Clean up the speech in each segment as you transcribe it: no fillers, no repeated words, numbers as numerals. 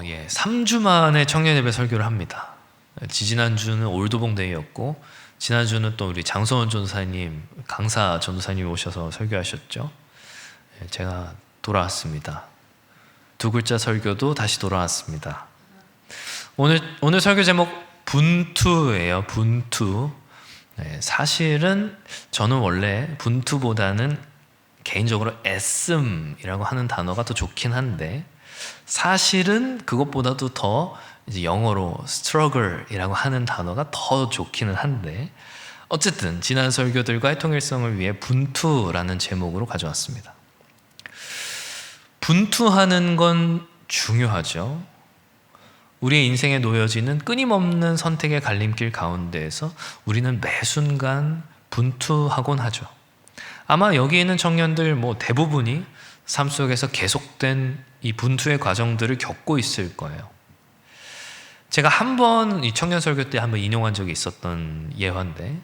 예, 3주 만에 청년 예배 설교를 합니다. 지지난주는 올드봉데이였고 지난주는 또 우리 장소원 전도사님, 강사 전도사님이 오셔서 설교하셨죠. 제가 돌아왔습니다. 두 글자 설교도 다시 돌아왔습니다. 오늘 설교 제목 분투예요. 분투. 사실은 저는 원래 분투보다는 개인적으로 애씀이라고 하는 단어가 더 좋긴 한데, 사실은 그것보다도 더 이제 영어로 struggle이라고 하는 단어가 더 좋기는 한데, 어쨌든 지난 설교들과의 통일성을 위해 분투라는 제목으로 가져왔습니다. 분투하는 건 중요하죠. 우리의 인생에 놓여지는 끊임없는 선택의 갈림길 가운데에서 우리는 매 순간 분투하곤 하죠. 아마 여기 있는 청년들 대부분이 삶 속에서 계속된 이 분투의 과정들을 겪고 있을 거예요. 제가 한번 이 청년 설교 때 한번 인용한 적이 있었던 예화인데,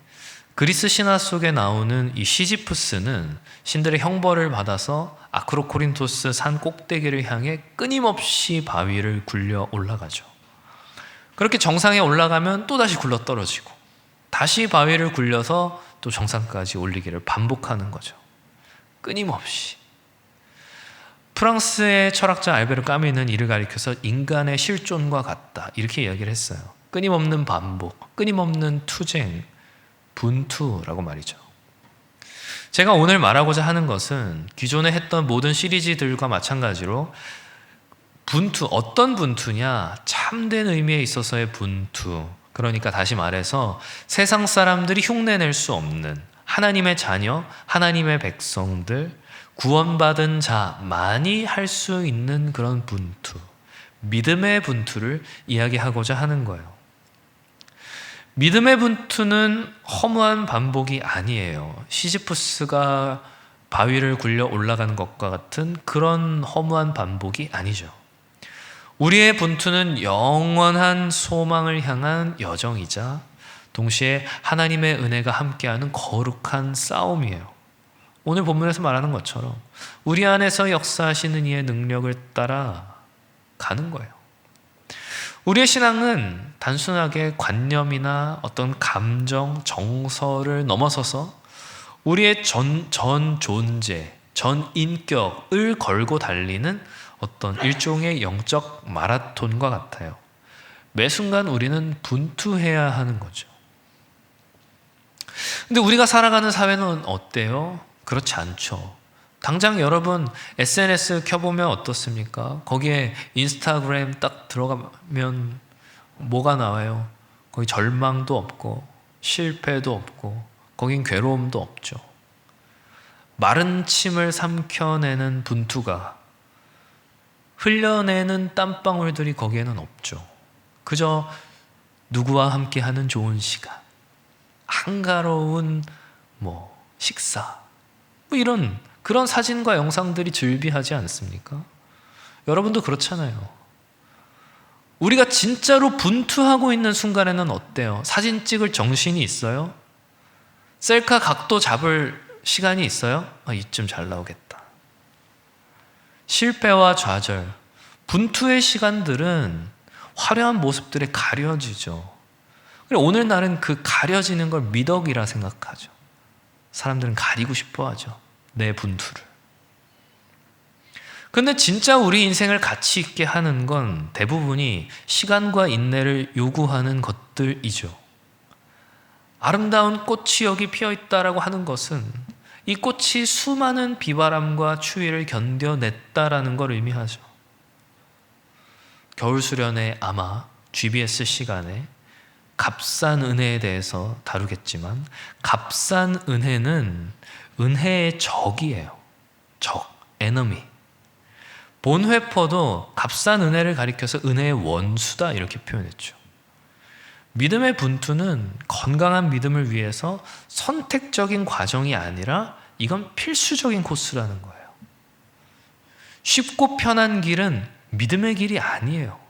그리스 신화 속에 나오는 이 시지프스는 신들의 형벌을 받아서 아크로코린토스 산 꼭대기를 향해 끊임없이 바위를 굴려 올라가죠. 그렇게 정상에 올라가면 또다시 굴러 떨어지고 다시 바위를 굴려서 또 정상까지 올리기를 반복하는 거죠. 끊임없이. 프랑스의 철학자 알베르 까뮈는 이를 가리켜서 인간의 실존과 같다, 이렇게 이야기를 했어요. 끊임없는 반복, 끊임없는 투쟁, 분투라고 말이죠. 제가 오늘 말하고자 하는 것은 기존에 했던 모든 시리즈들과 마찬가지로 분투, 어떤 분투냐? 참된 의미에 있어서의 분투. 그러니까 다시 말해서 세상 사람들이 흉내낼 수 없는 하나님의 자녀, 하나님의 백성들, 구원받은 자만이 할 수 있는 그런 분투, 믿음의 분투를 이야기하고자 하는 거예요. 믿음의 분투는 허무한 반복이 아니에요. 시지프스가 바위를 굴려 올라가는 것과 같은 그런 허무한 반복이 아니죠. 우리의 분투는 영원한 소망을 향한 여정이자 동시에 하나님의 은혜가 함께하는 거룩한 싸움이에요. 오늘 본문에서 말하는 것처럼 우리 안에서 역사하시는 이의 능력을 따라 가는 거예요. 우리의 신앙은 단순하게 관념이나 어떤 감정, 정서를 넘어서서 우리의 전 존재, 전 인격을 걸고 달리는 어떤 일종의 영적 마라톤과 같아요. 매 순간 우리는 분투해야 하는 거죠. 근데 우리가 살아가는 사회는 어때요? 그렇지 않죠. 당장 여러분 SNS 켜보면 어떻습니까? 거기에 인스타그램 딱 들어가면 뭐가 나와요? 거기 절망도 없고 실패도 없고 거긴 괴로움도 없죠. 마른 침을 삼켜내는 분투가, 흘려내는 땀방울들이 거기에는 없죠. 그저 누구와 함께하는 좋은 시간, 한가로운 식사, 이런 그런 사진과 영상들이 즐비하지 않습니까? 여러분도 그렇잖아요. 우리가 진짜로 분투하고 있는 순간에는 어때요? 사진 찍을 정신이 있어요? 셀카 각도 잡을 시간이 있어요? 이쯤 잘 나오겠다. 실패와 좌절, 분투의 시간들은 화려한 모습들에 가려지죠. 오늘날은 그 가려지는 걸 미덕이라 생각하죠. 사람들은 가리고 싶어 하죠. 내 분투를. 근데 진짜 우리 인생을 가치 있게 하는 건 대부분이 시간과 인내를 요구하는 것들이죠. 아름다운 꽃이 여기 피어있다라고 하는 것은 이 꽃이 수많은 비바람과 추위를 견뎌냈다라는 걸 의미하죠. 겨울 수련회 아마 GBS 시간에 값싼 은혜에 대해서 다루겠지만, 값싼 은혜는 은혜의 적이에요. 적, 에너미. 본회퍼도 값싼 은혜를 가리켜서 은혜의 원수다, 이렇게 표현했죠. 믿음의 분투는 건강한 믿음을 위해서 선택적인 과정이 아니라 이건 필수적인 코스라는 거예요. 쉽고 편한 길은 믿음의 길이 아니에요.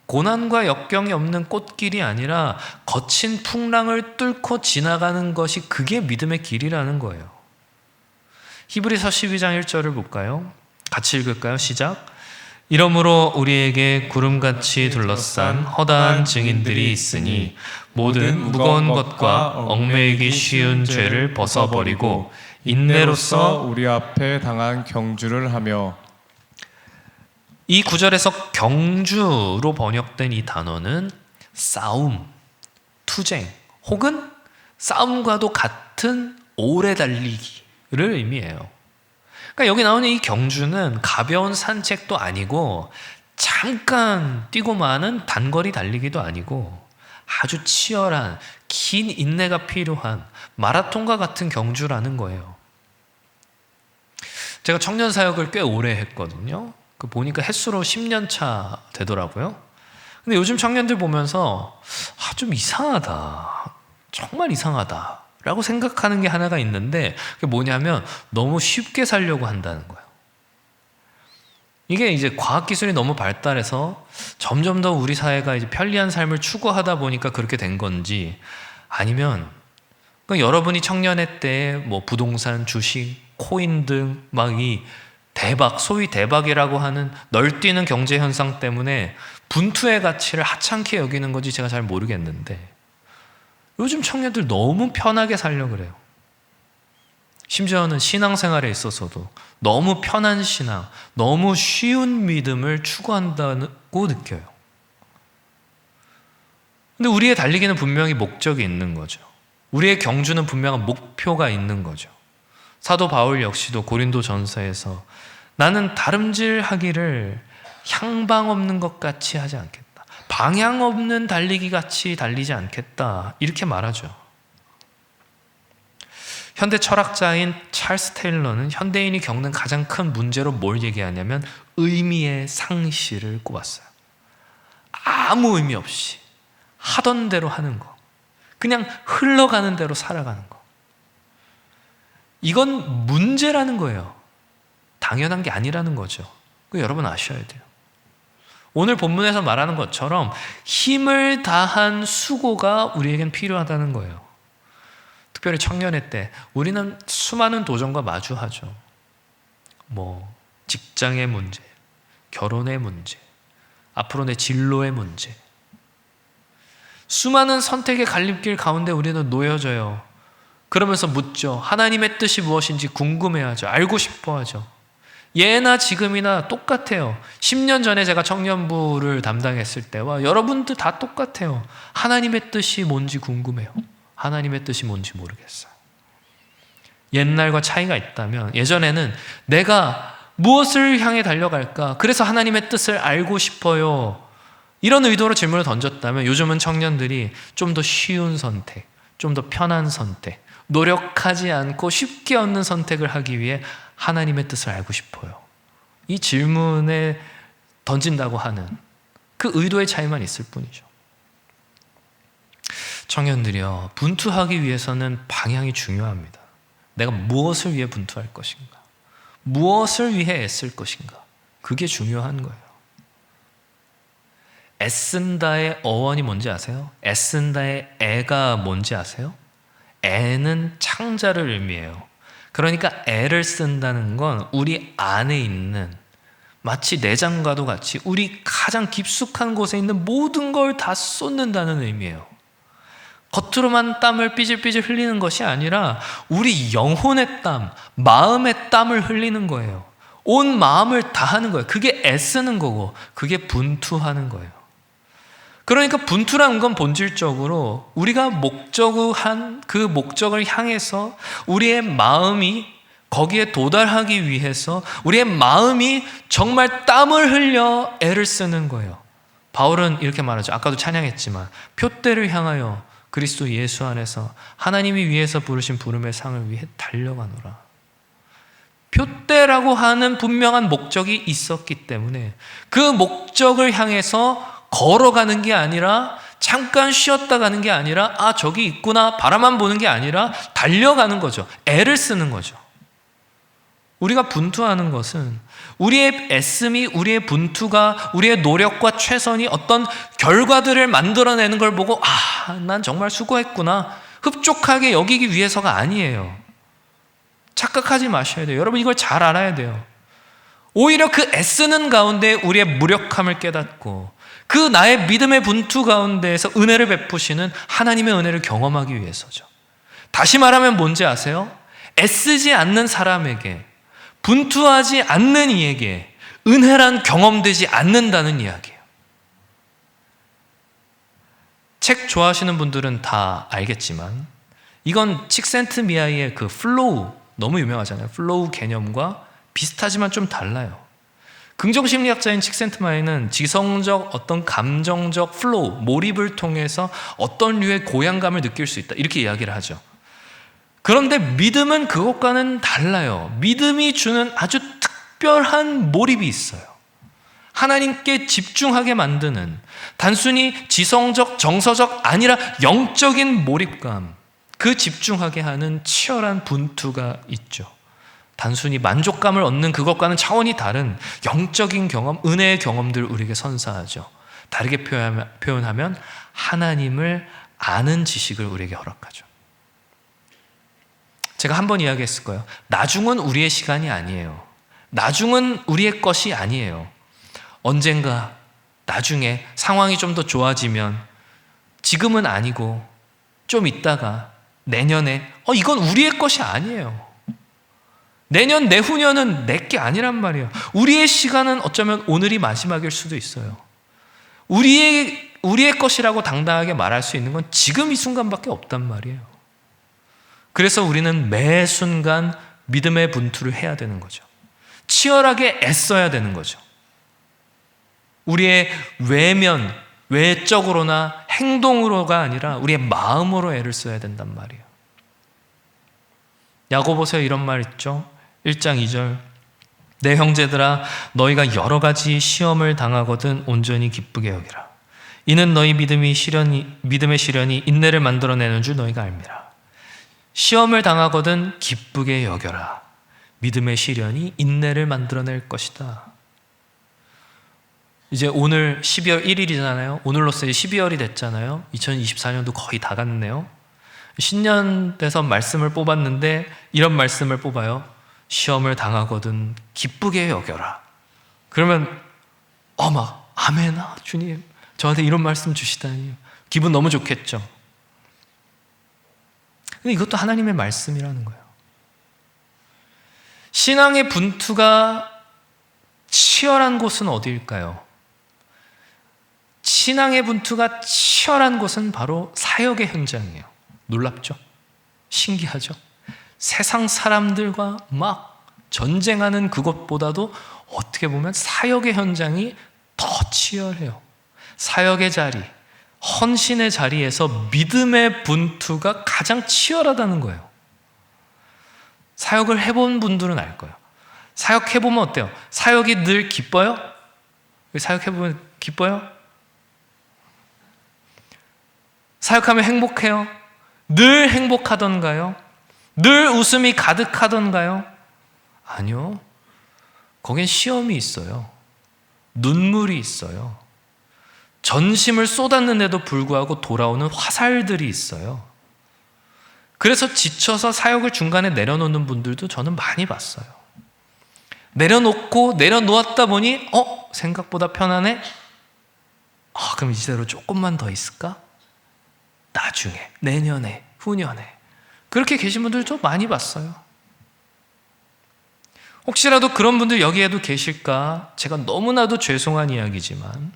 고난과 역경이 없는 꽃길이 아니라 거친 풍랑을 뚫고 지나가는 것이, 그게 믿음의 길이라는 거예요. 히브리서 12장 1절을 볼까요? 같이 읽을까요? 시작. 이러므로 우리에게 구름같이 둘러싼 허다한 증인들이 있으니 모든 무거운 것과 얽매이기 쉬운 죄를 벗어버리고 인내로써 우리 앞에 당한 경주를 하며. 이 구절에서 경주로 번역된 이 단어는 싸움, 투쟁 혹은 싸움과도 같은 오래 달리기를 의미해요. 그러니까 여기 나오는 이 경주는 가벼운 산책도 아니고 잠깐 뛰고 마는 단거리 달리기도 아니고 아주 치열한 긴 인내가 필요한 마라톤과 같은 경주라는 거예요. 제가 청년 사역을 꽤 오래 했거든요. 보니까 횟수로 10년 차 되더라고요. 근데 요즘 청년들 보면서 좀 이상하다, 정말 이상하다 라고 생각하는 게 하나가 있는데, 그게 뭐냐면 너무 쉽게 살려고 한다는 거예요. 이게 이제 과학기술이 너무 발달해서 점점 더 우리 사회가 이제 편리한 삶을 추구하다 보니까 그렇게 된 건지, 아니면 그러니까 여러분이 청년회 때 뭐 부동산, 주식, 코인 등 막 이 대박, 소위 대박이라고 하는 널뛰는 경제 현상 때문에 분투의 가치를 하찮게 여기는 건지 제가 잘 모르겠는데, 요즘 청년들 너무 편하게 살려고 그래요. 심지어는 신앙생활에 있어서도 너무 편한 신앙, 너무 쉬운 믿음을 추구한다고 느껴요. 근데 우리의 달리기는 분명히 목적이 있는 거죠. 우리의 경주는 분명한 목표가 있는 거죠. 사도 바울 역시도 고린도 전서에서 나는 다름질하기를 향방 없는 것 같이 하지 않겠다, 방향 없는 달리기 같이 달리지 않겠다, 이렇게 말하죠. 현대 철학자인 찰스 테일러는 현대인이 겪는 가장 큰 문제로 뭘 얘기하냐면 의미의 상실을 꼽았어요. 아무 의미 없이 하던 대로 하는 거, 그냥 흘러가는 대로 살아가는 거. 이건 문제라는 거예요. 당연한 게 아니라는 거죠. 그거 여러분 아셔야 돼요. 오늘 본문에서 말하는 것처럼 힘을 다한 수고가 우리에겐 필요하다는 거예요. 특별히 청년회 때 우리는 수많은 도전과 마주하죠. 뭐 직장의 문제, 결혼의 문제, 앞으로 내 진로의 문제, 수많은 선택의 갈림길 가운데 우리는 놓여져요. 그러면서 묻죠. 하나님의 뜻이 무엇인지 궁금해하죠. 알고 싶어하죠. 예나 지금이나 똑같아요. 10년 전에 제가 청년부를 담당했을 때와 여러분들 다 똑같아요. 하나님의 뜻이 뭔지 궁금해요. 하나님의 뜻이 뭔지 모르겠어요. 옛날과 차이가 있다면, 예전에는 내가 무엇을 향해 달려갈까? 그래서 하나님의 뜻을 알고 싶어요, 이런 의도로 질문을 던졌다면, 요즘은 청년들이 좀 더 쉬운 선택, 좀 더 편한 선택, 노력하지 않고 쉽게 얻는 선택을 하기 위해 하나님의 뜻을 알고 싶어요, 이 질문에 던진다고 하는 그 의도의 차이만 있을 뿐이죠. 청년들이요, 분투하기 위해서는 방향이 중요합니다. 내가 무엇을 위해 분투할 것인가, 무엇을 위해 애쓸 것인가, 그게 중요한 거예요. 애쓴다의 어원이 뭔지 아세요? 애쓴다의 애가 뭔지 아세요? 애는 창자를 의미해요. 그러니까 애를 쓴다는 건 우리 안에 있는, 마치 내장과도 같이 우리 가장 깊숙한 곳에 있는 모든 걸 다 쏟는다는 의미예요. 겉으로만 땀을 삐질삐질 흘리는 것이 아니라 우리 영혼의 땀, 마음의 땀을 흘리는 거예요. 온 마음을 다하는 거예요. 그게 애쓰는 거고, 그게 분투하는 거예요. 그러니까 분투라는 건 본질적으로 우리가 목적한 그 목적을 향해서 우리의 마음이 거기에 도달하기 위해서 우리의 마음이 정말 땀을 흘려 애를 쓰는 거예요. 바울은 이렇게 말하죠. 아까도 찬양했지만 표대를 향하여 그리스도 예수 안에서 하나님이 위에서 부르신 부름의 상을 위해 달려가노라. 표대라고 하는 분명한 목적이 있었기 때문에 그 목적을 향해서 걸어가는 게 아니라, 잠깐 쉬었다 가는 게 아니라, 저기 있구나 바라만 보는 게 아니라 달려가는 거죠. 애를 쓰는 거죠. 우리가 분투하는 것은 우리의 애씀이, 우리의 분투가, 우리의 노력과 최선이 어떤 결과들을 만들어내는 걸 보고 난 정말 수고했구나 흡족하게 여기기 위해서가 아니에요. 착각하지 마셔야 돼요. 여러분 이걸 잘 알아야 돼요. 오히려 그 애쓰는 가운데 우리의 무력함을 깨닫고 그 나의 믿음의 분투 가운데에서 은혜를 베푸시는 하나님의 은혜를 경험하기 위해서죠. 다시 말하면 뭔지 아세요? 애쓰지 않는 사람에게, 분투하지 않는 이에게 은혜란 경험되지 않는다는 이야기예요. 책 좋아하시는 분들은 다 알겠지만 이건 칙센트미아이의 그 플로우, 너무 유명하잖아요. 플로우 개념과 비슷하지만 좀 달라요. 긍정심리학자인 칙센트마이는 지성적 어떤 감정적 플로우, 몰입을 통해서 어떤 류의 고향감을 느낄 수 있다, 이렇게 이야기를 하죠. 그런데 믿음은 그것과는 달라요. 믿음이 주는 아주 특별한 몰입이 있어요. 하나님께 집중하게 만드는, 단순히 지성적, 정서적 아니라 영적인 몰입감, 그 집중하게 하는 치열한 분투가 있죠. 단순히 만족감을 얻는 그것과는 차원이 다른 영적인 경험, 은혜의 경험들을 우리에게 선사하죠. 다르게 표현하면 하나님을 아는 지식을 우리에게 허락하죠. 제가 한 번 이야기했을 거예요. 나중은 우리의 시간이 아니에요. 나중은 우리의 것이 아니에요. 언젠가 나중에 상황이 좀 더 좋아지면, 지금은 아니고 좀 있다가 내년에 이건 우리의 것이 아니에요. 내년, 내후년은 내 게 아니란 말이에요. 우리의 시간은 어쩌면 오늘이 마지막일 수도 있어요. 우리의 것이라고 당당하게 말할 수 있는 건 지금 이 순간밖에 없단 말이에요. 그래서 우리는 매 순간 믿음의 분투를 해야 되는 거죠. 치열하게 애써야 되는 거죠. 우리의 외적으로나 행동으로가 아니라 우리의 마음으로 애를 써야 된단 말이에요. 야고보서에 이런 말 있죠. 1장 2절. 내 형제들아, 너희가 여러 가지 시험을 당하거든 온전히 기쁘게 여기라. 이는 너희 믿음의 시련이 인내를 만들어내는 줄 너희가 알미라. 시험을 당하거든 기쁘게 여겨라. 믿음의 시련이 인내를 만들어낼 것이다. 이제 오늘 12월 1일이잖아요. 오늘로써 12월이 됐잖아요. 2024년도 거의 다 갔네요. 신년 돼서 말씀을 뽑았는데 이런 말씀을 뽑아요. 시험을 당하거든 기쁘게 여겨라. 그러면 막 아멘, 주님 저한테 이런 말씀 주시다니 기분 너무 좋겠죠. 근데 이것도 하나님의 말씀이라는 거예요. 신앙의 분투가 치열한 곳은 어디일까요? 신앙의 분투가 치열한 곳은 바로 사역의 현장이에요. 놀랍죠? 신기하죠? 세상 사람들과 막 전쟁하는 그것보다도 어떻게 보면 사역의 현장이 더 치열해요. 사역의 자리, 헌신의 자리에서 믿음의 분투가 가장 치열하다는 거예요. 사역을 해본 분들은 알 거예요. 사역해보면 어때요? 사역이 늘 기뻐요? 사역해보면 기뻐요? 사역하면 행복해요? 늘 행복하던가요? 늘 웃음이 가득하던가요? 아니요. 거긴 시험이 있어요. 눈물이 있어요. 전심을 쏟았는데도 불구하고 돌아오는 화살들이 있어요. 그래서 지쳐서 사역을 중간에 내려놓는 분들도 저는 많이 봤어요. 내려놓았다 보니 생각보다 편하네? 그럼 이대로 조금만 더 있을까? 나중에, 내년에, 후년에. 그렇게 계신 분들도 많이 봤어요. 혹시라도 그런 분들 여기에도 계실까? 제가 너무나도 죄송한 이야기지만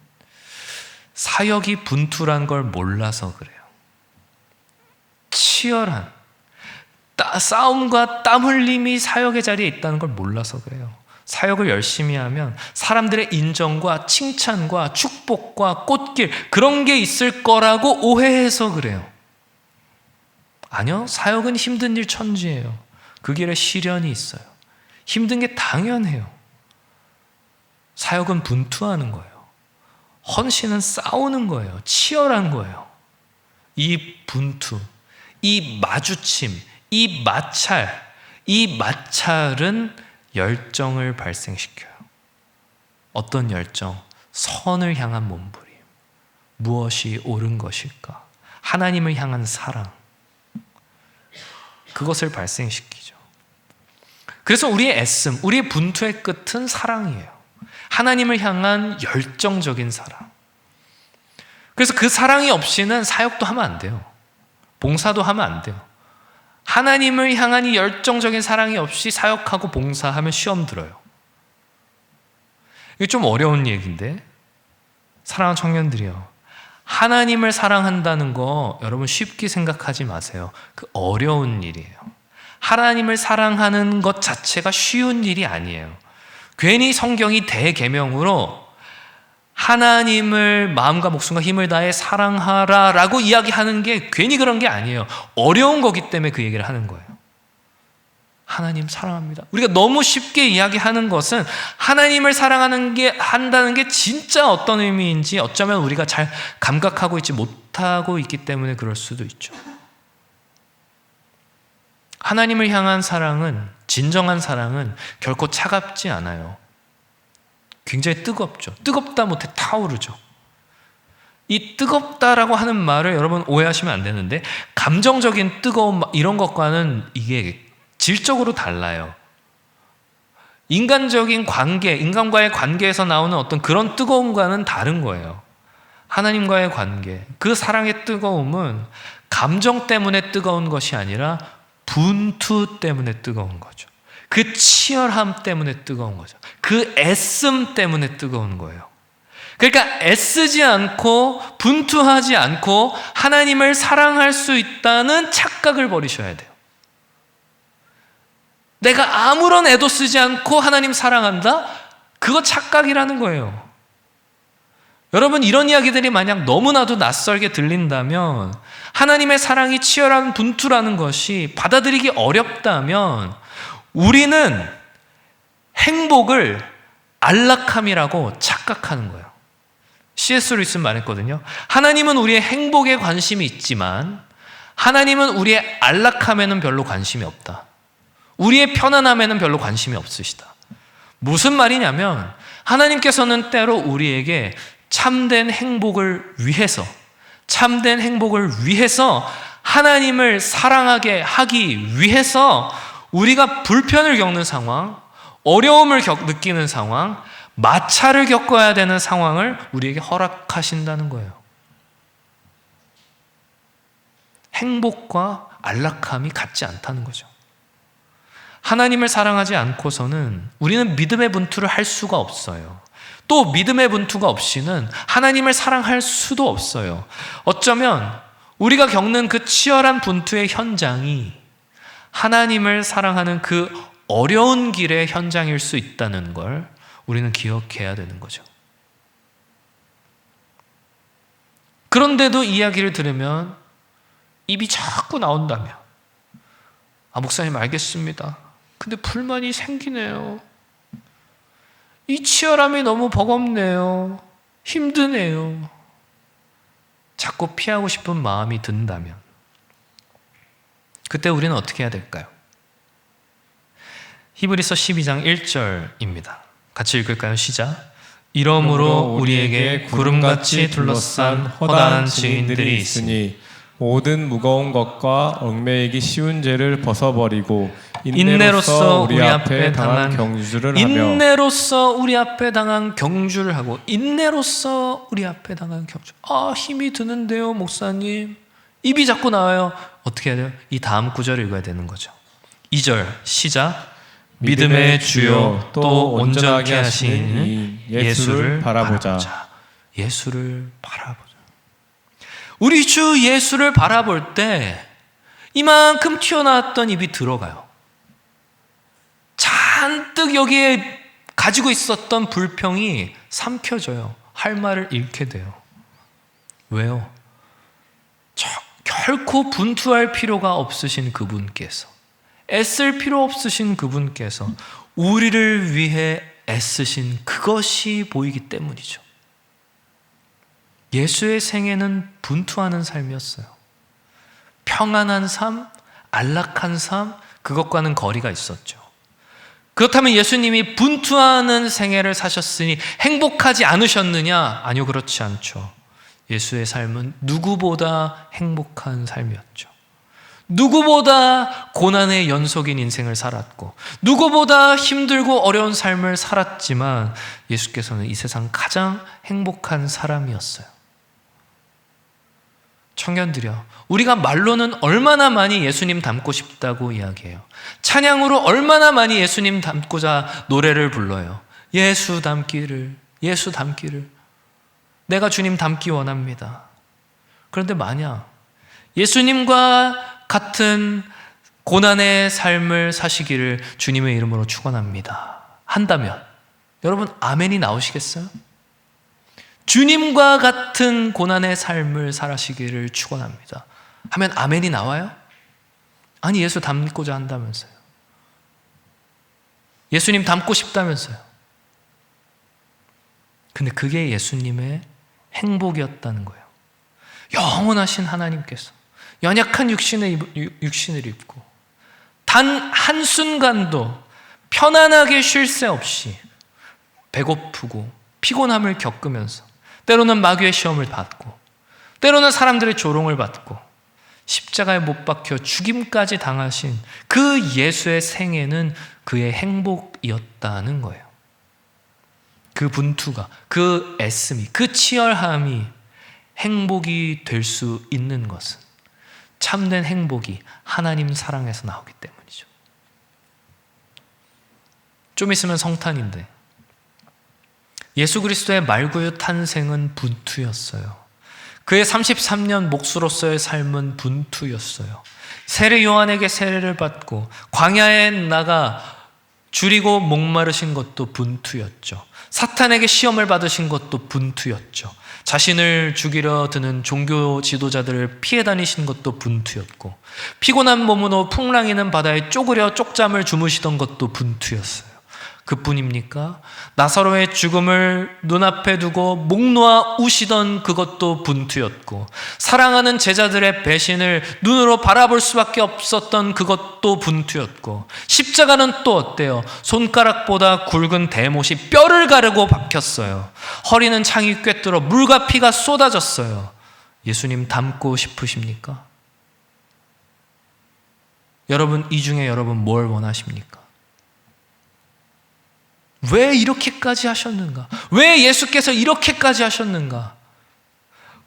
사역이 분투란 걸 몰라서 그래요. 치열한 싸움과 땀 흘림이 사역의 자리에 있다는 걸 몰라서 그래요. 사역을 열심히 하면 사람들의 인정과 칭찬과 축복과 꽃길, 그런 게 있을 거라고 오해해서 그래요. 아니요, 사역은 힘든 일 천지예요. 그 길에 시련이 있어요. 힘든 게 당연해요. 사역은 분투하는 거예요. 헌신은 싸우는 거예요. 치열한 거예요. 이 분투, 이 마주침, 이 마찰은 열정을 발생시켜요. 어떤 열정? 선을 향한 몸부림. 무엇이 옳은 것일까? 하나님을 향한 사랑. 그것을 발생시키죠. 그래서 우리의 애씀, 우리의 분투의 끝은 사랑이에요. 하나님을 향한 열정적인 사랑. 그래서 그 사랑이 없이는 사역도 하면 안 돼요. 봉사도 하면 안 돼요. 하나님을 향한 이 열정적인 사랑이 없이 사역하고 봉사하면 시험 들어요. 이게 좀 어려운 얘기인데, 사랑하는 청년들이요, 하나님을 사랑한다는 거 여러분 쉽게 생각하지 마세요. 그 어려운 일이에요. 하나님을 사랑하는 것 자체가 쉬운 일이 아니에요. 괜히 성경이 대계명으로 하나님을 마음과 목숨과 힘을 다해 사랑하라 라고 이야기하는 게 괜히 그런 게 아니에요. 어려운 거기 때문에 그 얘기를 하는 거예요. 하나님 사랑합니다. 우리가 너무 쉽게 이야기하는 것은 하나님을 한다는 게 진짜 어떤 의미인지 어쩌면 우리가 잘 감각하고 있지 못하고 있기 때문에 그럴 수도 있죠. 하나님을 향한 사랑은, 진정한 사랑은 결코 차갑지 않아요. 굉장히 뜨겁죠. 뜨겁다 못해 타오르죠. 이 뜨겁다라고 하는 말을 여러분 오해하시면 안 되는데, 감정적인 뜨거움 이런 것과는 이게 질적으로 달라요. 인간적인 관계, 인간과의 관계에서 나오는 어떤 그런 뜨거움과는 다른 거예요. 하나님과의 관계, 그 사랑의 뜨거움은 감정 때문에 뜨거운 것이 아니라 분투 때문에 뜨거운 거죠. 그 치열함 때문에 뜨거운 거죠. 그 애씀 때문에 뜨거운 거예요. 그러니까 애쓰지 않고 분투하지 않고 하나님을 사랑할 수 있다는 착각을 버리셔야 돼요. 내가 아무런 애도 쓰지 않고 하나님 사랑한다? 그거 착각이라는 거예요. 여러분, 이런 이야기들이 만약 너무나도 낯설게 들린다면, 하나님의 사랑이 치열한 분투라는 것이 받아들이기 어렵다면, 우리는 행복을 안락함이라고 착각하는 거예요. C.S. 루이스는 말했거든요. 하나님은 우리의 행복에 관심이 있지만 하나님은 우리의 안락함에는 별로 관심이 없다. 우리의 편안함에는 별로 관심이 없으시다. 무슨 말이냐면, 하나님께서는 때로 우리에게 참된 행복을 위해서 하나님을 사랑하게 하기 위해서 우리가 불편을 겪는 상황, 어려움을 느끼는 상황, 마찰을 겪어야 되는 상황을 우리에게 허락하신다는 거예요. 행복과 안락함이 같지 않다는 거죠. 하나님을 사랑하지 않고서는 우리는 믿음의 분투를 할 수가 없어요. 또 믿음의 분투가 없이는 하나님을 사랑할 수도 없어요. 어쩌면 우리가 겪는 그 치열한 분투의 현장이 하나님을 사랑하는 그 어려운 길의 현장일 수 있다는 걸 우리는 기억해야 되는 거죠. 그런데도 이야기를 들으면 입이 자꾸 나온다며, 목사님 알겠습니다. 근데 불만이 생기네요. 이 치열함이 너무 버겁네요. 힘드네요. 자꾸 피하고 싶은 마음이 든다면, 그때 우리는 어떻게 해야 될까요? 히브리서 12장 1절입니다. 같이 읽을까요? 시작. 이러므로 우리에게 구름같이 둘러싼 허다한 증인들이 있으니 모든 무거운 것과 얽매이기 쉬운 죄를 벗어버리고 인내로서 우리 앞에 당한 경주를 하며 인내로서 우리 앞에 당한 경주를 하고 인내로서 우리 앞에 당한 경주. 힘이 드는데요, 목사님. 입이 자꾸 나와요. 어떻게 해야 돼요? 이 다음 구절을 읽어야 되는 거죠. 2절 시작. 믿음의 주요 또 온전하게 하시는 예수를 바라보자. 예수를 바라보자. 우리 주 예수를 바라볼 때 이만큼 튀어나왔던 입이 들어가요. 잔뜩 여기에 가지고 있었던 불평이 삼켜져요. 할 말을 잃게 돼요. 왜요? 결코 분투할 필요가 없으신 그분께서, 애쓸 필요 없으신 그분께서 우리를 위해 애쓰신 그것이 보이기 때문이죠. 예수의 생애는 분투하는 삶이었어요. 평안한 삶, 안락한 삶, 그것과는 거리가 있었죠. 그렇다면 예수님이 분투하는 생애를 사셨으니 행복하지 않으셨느냐? 아니요, 그렇지 않죠. 예수의 삶은 누구보다 행복한 삶이었죠. 누구보다 고난의 연속인 인생을 살았고 누구보다 힘들고 어려운 삶을 살았지만 예수께서는 이 세상 가장 행복한 사람이었어요. 청년들이여, 우리가 말로는 얼마나 많이 예수님 닮고 싶다고 이야기해요. 찬양으로 얼마나 많이 예수님 닮고자 노래를 불러요. 예수 닮기를, 예수 닮기를. 내가 주님 닮기 원합니다. 그런데 만약 예수님과 같은 고난의 삶을 사시기를 주님의 이름으로 축원합니다 한다면 여러분 아멘이 나오시겠어요? 주님과 같은 고난의 삶을 살아시기를 축원합니다 하면 아멘이 나와요? 아니, 예수 닮고자 한다면서요. 예수님 닮고 싶다면서요. 근데 그게 예수님의 행복이었다는 거예요. 영원하신 하나님께서 연약한 육신을 입고 단 한순간도 편안하게 쉴 새 없이 배고프고 피곤함을 겪으면서 때로는 마귀의 시험을 받고 때로는 사람들의 조롱을 받고 십자가에 못 박혀 죽임까지 당하신 그 예수의 생애는 그의 행복이었다는 거예요. 그 분투가, 그 애씀이, 그 치열함이 행복이 될 수 있는 것은 참된 행복이 하나님 사랑에서 나오기 때문이죠. 좀 있으면 성탄인데 예수 그리스도의 말구유 탄생은 분투였어요. 그의 33년 목수로서의 삶은 분투였어요. 세례 요한에게 세례를 받고 광야에 나가 줄이고 목마르신 것도 분투였죠. 사탄에게 시험을 받으신 것도 분투였죠. 자신을 죽이려 드는 종교 지도자들을 피해 다니신 것도 분투였고 피곤한 몸으로 풍랑이는 바다에 쪼그려 쪽잠을 주무시던 것도 분투였어요. 그뿐입니까? 나사로의 죽음을 눈앞에 두고 목 놓아 우시던 그것도 분투였고 사랑하는 제자들의 배신을 눈으로 바라볼 수밖에 없었던 그것도 분투였고 십자가는 또 어때요? 손가락보다 굵은 대못이 뼈를 가르고 박혔어요. 허리는 창이 꿰뚫어 물과 피가 쏟아졌어요. 예수님 닮고 싶으십니까? 여러분, 이 중에 여러분 뭘 원하십니까? 왜 이렇게까지 하셨는가? 왜 예수께서 이렇게까지 하셨는가?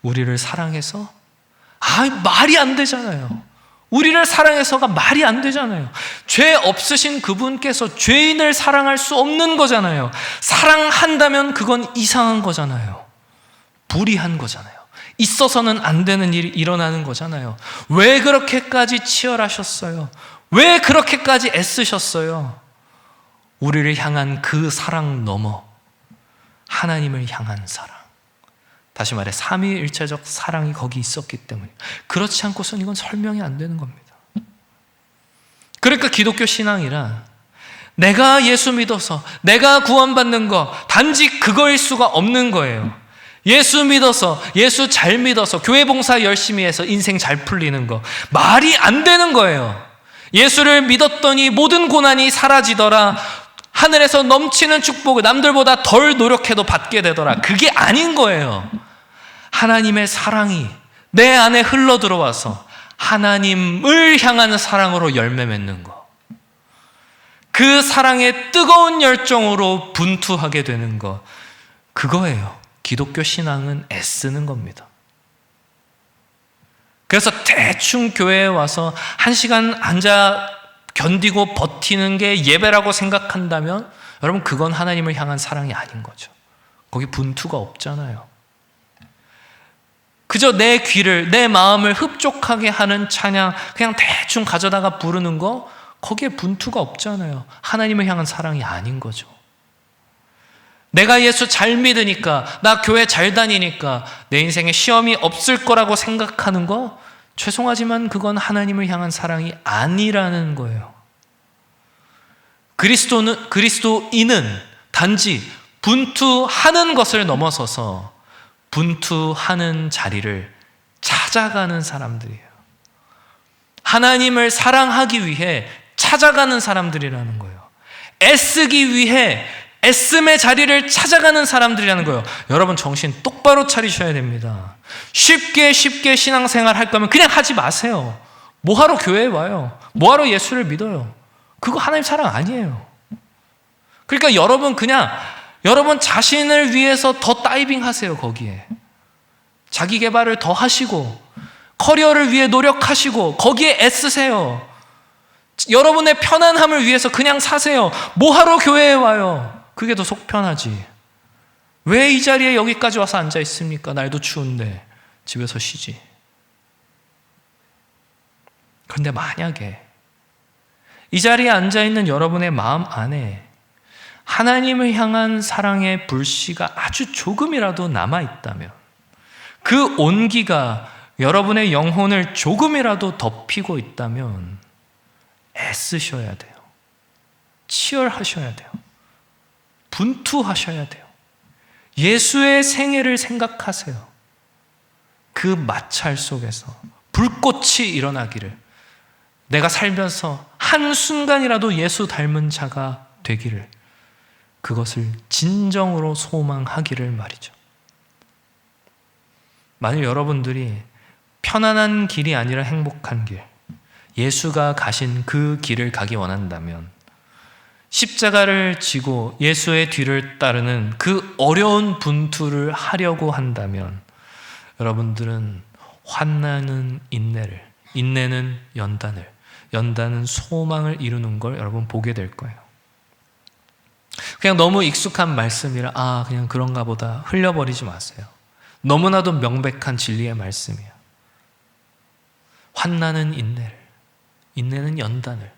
우리를 사랑해서? 말이 안 되잖아요. 우리를 사랑해서가 말이 안 되잖아요. 죄 없으신 그분께서 죄인을 사랑할 수 없는 거잖아요. 사랑한다면 그건 이상한 거잖아요. 불의한 거잖아요. 있어서는 안 되는 일이 일어나는 거잖아요. 왜 그렇게까지 치열하셨어요? 왜 그렇게까지 애쓰셨어요? 우리를 향한 그 사랑 넘어 하나님을 향한 사랑, 다시 말해 삼위일체적 사랑이 거기 있었기 때문에, 그렇지 않고서는 이건 설명이 안 되는 겁니다. 그러니까 기독교 신앙이란 내가 예수 믿어서 내가 구원받는 거 단지 그거일 수가 없는 거예요. 예수 믿어서, 예수 잘 믿어서 교회 봉사 열심히 해서 인생 잘 풀리는 거 말이 안 되는 거예요. 예수를 믿었더니 모든 고난이 사라지더라, 하늘에서 넘치는 축복을 남들보다 덜 노력해도 받게 되더라, 그게 아닌 거예요. 하나님의 사랑이 내 안에 흘러 들어와서 하나님을 향하는 사랑으로 열매 맺는 거, 그 사랑의 뜨거운 열정으로 분투하게 되는 거, 그거예요. 기독교 신앙은 애쓰는 겁니다. 그래서 대충 교회에 와서 1시간 앉아 견디고 버티는 게 예배라고 생각한다면 여러분, 그건 하나님을 향한 사랑이 아닌 거죠. 거기 분투가 없잖아요. 그저 내 귀를, 내 마음을 흡족하게 하는 찬양 그냥 대충 가져다가 부르는 거, 거기에 분투가 없잖아요. 하나님을 향한 사랑이 아닌 거죠. 내가 예수 잘 믿으니까, 나 교회 잘 다니니까 내 인생에 시험이 없을 거라고 생각하는 거, 죄송하지만 그건 하나님을 향한 사랑이 아니라는 거예요. 그리스도인은 단지 분투하는 것을 넘어서서 분투하는 자리를 찾아가는 사람들이에요. 하나님을 사랑하기 위해 찾아가는 사람들이라는 거예요. 애쓰기 위해 애씀의 자리를 찾아가는 사람들이라는 거예요. 여러분, 정신 똑바로 차리셔야 됩니다. 쉽게 신앙생활 할 거면 그냥 하지 마세요. 뭐하러 교회에 와요? 뭐하러 예수를 믿어요? 그거 하나님 사랑 아니에요. 그러니까 여러분 그냥 여러분 자신을 위해서 더 다이빙 하세요. 거기에 자기 개발을 더 하시고 커리어를 위해 노력하시고 거기에 애쓰세요. 여러분의 편안함을 위해서 그냥 사세요. 뭐하러 교회에 와요? 그게 더 속 편하지. 왜 이 자리에 여기까지 와서 앉아 있습니까? 날도 추운데 집에서 쉬지. 그런데 만약에 이 자리에 앉아 있는 여러분의 마음 안에 하나님을 향한 사랑의 불씨가 아주 조금이라도 남아 있다면, 그 온기가 여러분의 영혼을 조금이라도 덮이고 있다면 애쓰셔야 돼요. 치열하셔야 돼요. 분투하셔야 돼요. 예수의 생애를 생각하세요. 그 마찰 속에서 불꽃이 일어나기를, 내가 살면서 한순간이라도 예수 닮은 자가 되기를, 그것을 진정으로 소망하기를 말이죠. 만일 여러분들이 편안한 길이 아니라 행복한 길, 예수가 가신 그 길을 가기 원한다면, 십자가를 지고 예수의 뒤를 따르는 그 어려운 분투를 하려고 한다면, 여러분들은 환난은 인내를, 인내는 연단을, 연단은 소망을 이루는 걸 여러분 보게 될 거예요. 그냥 너무 익숙한 말씀이라 그냥 그런가 보다 흘려버리지 마세요. 너무나도 명백한 진리의 말씀이에요. 환난은 인내를, 인내는 연단을,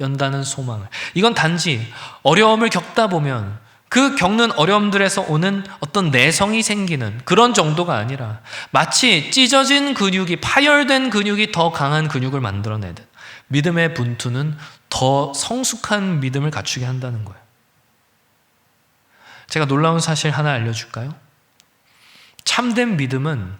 연단은 소망을. 이건 단지 어려움을 겪다 보면 그 겪는 어려움들에서 오는 어떤 내성이 생기는 그런 정도가 아니라, 마치 찢어진 근육이, 파열된 근육이 더 강한 근육을 만들어내듯 믿음의 분투는 더 성숙한 믿음을 갖추게 한다는 거예요. 제가 놀라운 사실 하나 알려줄까요? 참된 믿음은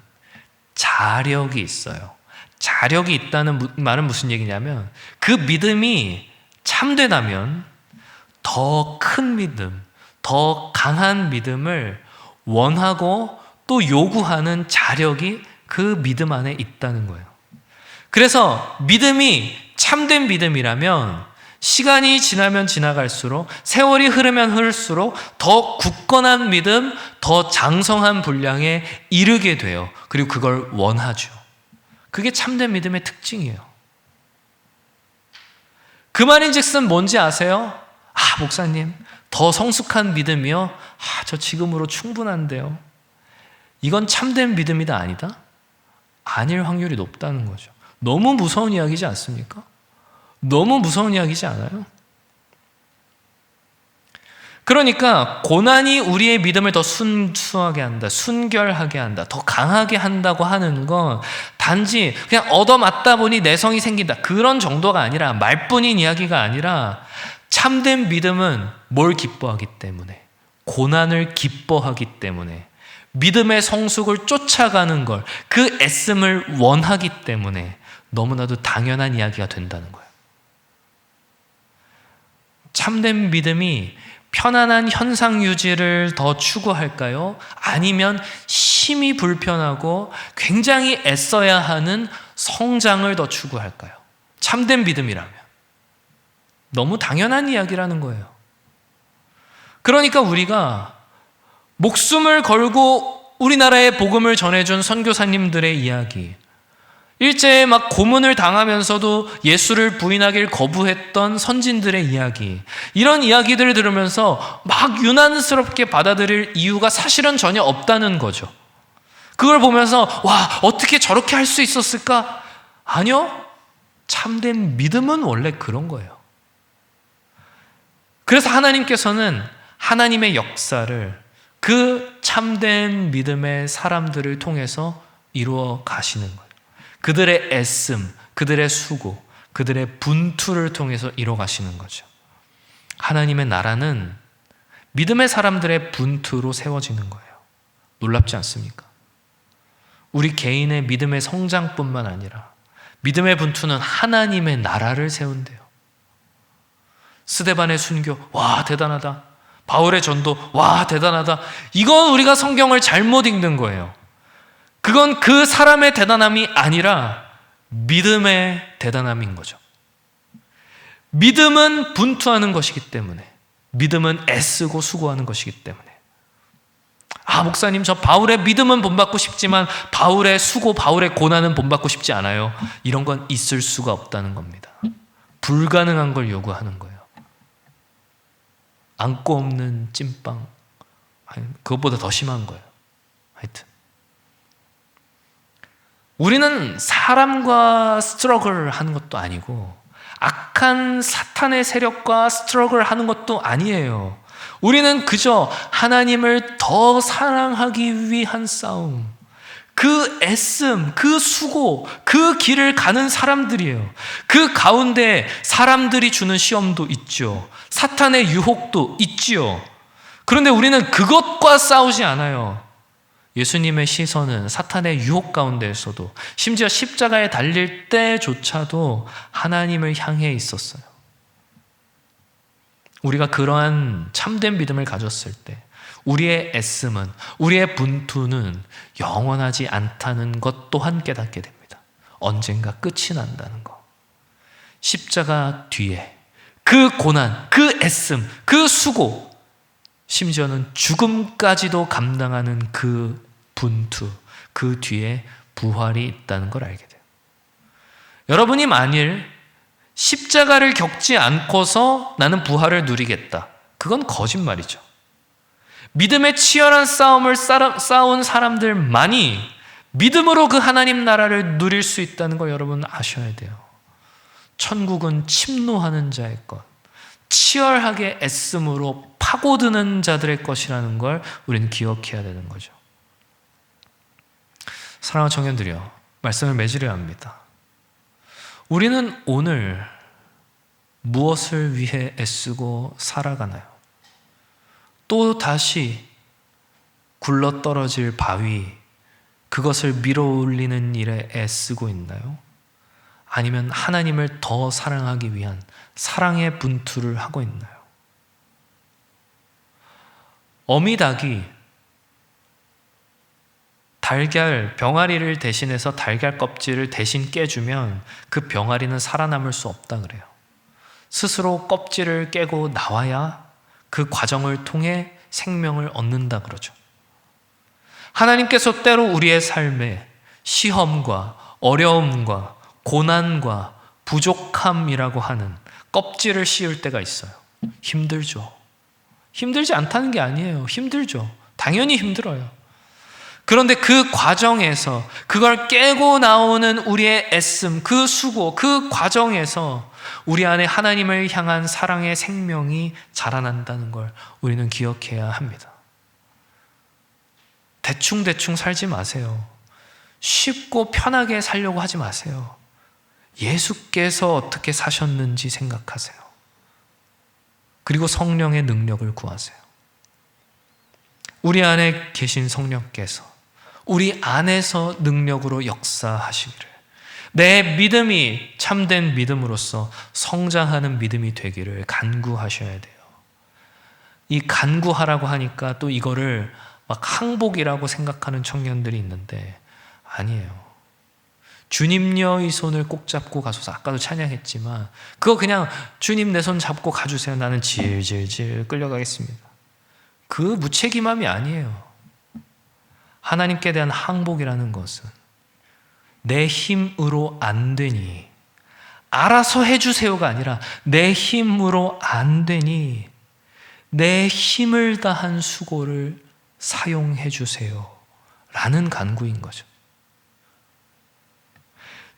자력이 있어요. 자력이 있다는 말은 무슨 얘기냐면, 그 믿음이 참되다면 더 큰 믿음, 더 강한 믿음을 원하고 또 요구하는 자력이 그 믿음 안에 있다는 거예요. 그래서 믿음이 참된 믿음이라면 시간이 지나면 지나갈수록, 세월이 흐르면 흐를수록 더 굳건한 믿음, 더 장성한 분량에 이르게 돼요. 그리고 그걸 원하죠. 그게 참된 믿음의 특징이에요. 그 말인즉슨 뭔지 아세요? 목사님, 더 성숙한 믿음이요? 저 지금으로 충분한데요. 이건 참된 믿음이다 아니다? 아닐 확률이 높다는 거죠. 너무 무서운 이야기지 않습니까? 너무 무서운 이야기지 않아요? 그러니까 고난이 우리의 믿음을 더 순수하게 한다, 순결하게 한다, 더 강하게 한다고 하는 건 단지 그냥 얻어맞다 보니 내성이 생긴다, 그런 정도가 아니라, 말뿐인 이야기가 아니라, 참된 믿음은 뭘 기뻐하기 때문에? 고난을 기뻐하기 때문에, 믿음의 성숙을 쫓아가는 걸, 그 애씀을 원하기 때문에 너무나도 당연한 이야기가 된다는 거예요. 참된 믿음이 편안한 현상 유지를 더 추구할까요? 아니면 심히 불편하고 굉장히 애써야 하는 성장을 더 추구할까요? 참된 믿음이라면. 너무 당연한 이야기라는 거예요. 그러니까 우리가 목숨을 걸고 우리나라에 복음을 전해준 선교사님들의 이야기, 일제에 막 고문을 당하면서도 예수를 부인하길 거부했던 선진들의 이야기, 이런 이야기들을 들으면서 막 유난스럽게 받아들일 이유가 사실은 전혀 없다는 거죠. 그걸 보면서 어떻게 저렇게 할 수 있었을까? 아니요. 참된 믿음은 원래 그런 거예요. 그래서 하나님께서는 하나님의 역사를 그 참된 믿음의 사람들을 통해서 이루어 가시는 거예요. 그들의 애씀, 그들의 수고, 그들의 분투를 통해서 이뤄 가시는 거죠. 하나님의 나라는 믿음의 사람들의 분투로 세워지는 거예요. 놀랍지 않습니까? 우리 개인의 믿음의 성장뿐만 아니라 믿음의 분투는 하나님의 나라를 세운대요. 스데반의 순교, 대단하다. 바울의 전도, 대단하다. 이건 우리가 성경을 잘못 읽는 거예요. 그건 그 사람의 대단함이 아니라 믿음의 대단함인 거죠. 믿음은 분투하는 것이기 때문에, 믿음은 애쓰고 수고하는 것이기 때문에, 목사님, 저 바울의 믿음은 본받고 싶지만 바울의 수고, 바울의 고난은 본받고 싶지 않아요. 이런 건 있을 수가 없다는 겁니다. 불가능한 걸 요구하는 거예요. 안고 없는 찐빵, 그것보다 더 심한 거예요. 하여튼 우리는 사람과 스트러글 하는 것도 아니고 악한 사탄의 세력과 스트러글 하는 것도 아니에요. 우리는 그저 하나님을 더 사랑하기 위한 싸움, 그 애씀, 그 수고, 그 길을 가는 사람들이에요. 그 가운데 사람들이 주는 시험도 있죠. 사탄의 유혹도 있지요. 그런데 우리는 그것과 싸우지 않아요. 예수님의 시선은 사탄의 유혹 가운데에서도, 심지어 십자가에 달릴 때조차도 하나님을 향해 있었어요. 우리가 그러한 참된 믿음을 가졌을 때 우리의 애씀은, 우리의 분투는 영원하지 않다는 것 또한 깨닫게 됩니다. 언젠가 끝이 난다는 것. 십자가 뒤에 그 고난, 그 애씀, 그 수고, 심지어는 죽음까지도 감당하는 그 분투, 그 뒤에 부활이 있다는 걸 알게 돼요. 여러분이 만일 십자가를 겪지 않고서 나는 부활을 누리겠다, 그건 거짓말이죠. 믿음의 치열한 싸움을 싸운 사람들만이 믿음으로 그 하나님 나라를 누릴 수 있다는 걸 여러분 아셔야 돼요. 천국은 침노하는 자의 것, 치열하게 애씀으로 파고드는 자들의 것이라는 걸 우리는 기억해야 되는 거죠. 사랑하는 청년들이요, 말씀을 맺으려 합니다. 우리는 오늘 무엇을 위해 애쓰고 살아가나요? 또 다시 굴러떨어질 바위, 그것을 밀어올리는 일에 애쓰고 있나요? 아니면 하나님을 더 사랑하기 위한 사랑의 분투를 하고 있나요? 어미닭이 달걀, 병아리를 대신해서 달걀 껍질을 대신 깨주면 그 병아리는 살아남을 수 없다 그래요. 스스로 껍질을 깨고 나와야 그 과정을 통해 생명을 얻는다 그러죠. 하나님께서 때로 우리의 삶에 시험과 어려움과 고난과 부족함이라고 하는 껍질을 씌울 때가 있어요. 힘들죠. 힘들지 않다는 게 아니에요. 힘들죠. 당연히 힘들어요. 그런데 그 과정에서 그걸 깨고 나오는 우리의 애씀, 그 수고, 그 과정에서 우리 안에 하나님을 향한 사랑의 생명이 자라난다는 걸 우리는 기억해야 합니다. 대충 살지 마세요. 쉽고 편하게 살려고 하지 마세요. 예수께서 어떻게 사셨는지 생각하세요. 그리고 성령의 능력을 구하세요. 우리 안에 계신 성령께서 우리 안에서 능력으로 역사하시기를, 내 믿음이 참된 믿음으로서 성장하는 믿음이 되기를 간구하셔야 돼요. 이 간구하라고 하니까 또 이거를 막 항복이라고 생각하는 청년들이 있는데 아니에요. 주님여 이 손을 꼭 잡고 가소서. 아까도 찬양했지만 그거 그냥 주님 내 손 잡고 가주세요. 나는 질질질 끌려가겠습니다. 그 무책임함이 아니에요. 하나님께 대한 항복이라는 것은 내 힘으로 안 되니 알아서 해주세요가 아니라 내 힘으로 안 되니 내 힘을 다한 수고를 사용해 주세요 라는 간구인 거죠.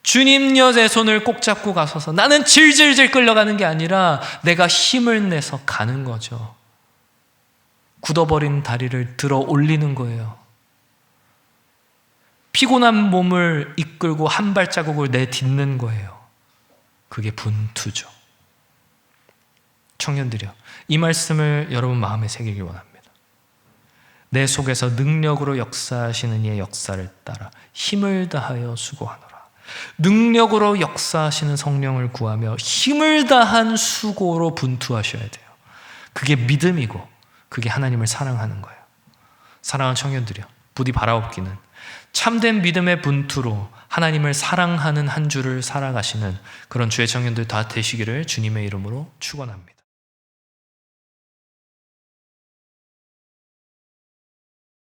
주님여 내 손을 꼭 잡고 가소서. 나는 질질질 끌려가는 게 아니라 내가 힘을 내서 가는 거죠. 굳어버린 다리를 들어 올리는 거예요. 피곤한 몸을 이끌고 한 발자국을 내딛는 거예요. 그게 분투죠. 청년들이요, 이 말씀을 여러분 마음에 새기길 원합니다. 내 속에서 능력으로 역사하시는 이의 역사를 따라 힘을 다하여 수고하노라. 능력으로 역사하시는 성령을 구하며 힘을 다한 수고로 분투하셔야 돼요. 그게 믿음이고 그게 하나님을 사랑하는 거예요. 사랑하는 청년들이요, 부디 바라옵기는 참된 믿음의 분투로 하나님을 사랑하는 한 주를 살아가시는 그런 주의 청년들 다 되시기를 주님의 이름으로 축원합니다.